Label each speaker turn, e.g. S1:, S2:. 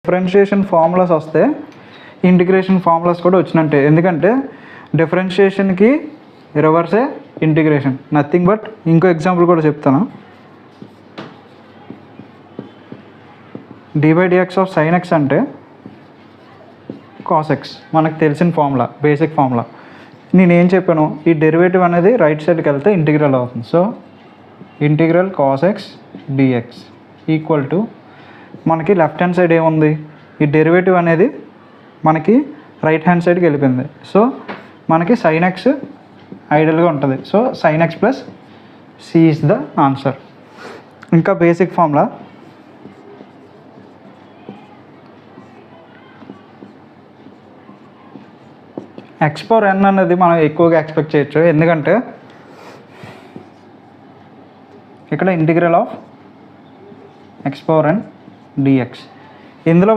S1: Differentiation formulas వస్తే integration formulas కూడా వచ్చినట్టే. ఎందుకంటే డిఫరెన్షియేషన్కి రివర్సే ఇంటిగ్రేషన్, నథింగ్ బట్. ఇంకో ఎగ్జాంపుల్ కూడా చెప్తాను. dy/dx ఆఫ్ sin x అంటే cos x, మనకు తెలిసిన ఫార్ములా, బేసిక్ ఫార్ములా. నేనేం చెప్పాను, ఈ డెరివేటివ్ అనేది రైట్ సైడ్కి వెళ్తే ఇంటిగ్రల్ అవుతుంది. So integral cos x dx equal to మనకి లెఫ్ట్ హ్యాండ్ సైడ్ ఏముంది, ఈ డెరివేటివ్ అనేది మనకి రైట్ హ్యాండ్ సైడ్కి వెళ్ళిపోయింది. సో మనకి sin x ఐడియల్గా ఉంటుంది. So sin x plus c is the answer. ఇంకా basic formula x power n అనేది మనం ఎక్కువగా ఎక్స్పెక్ట్ చేయొచ్చు. ఎందుకంటే ఇక్కడ integral of x power n dx, ఇందులో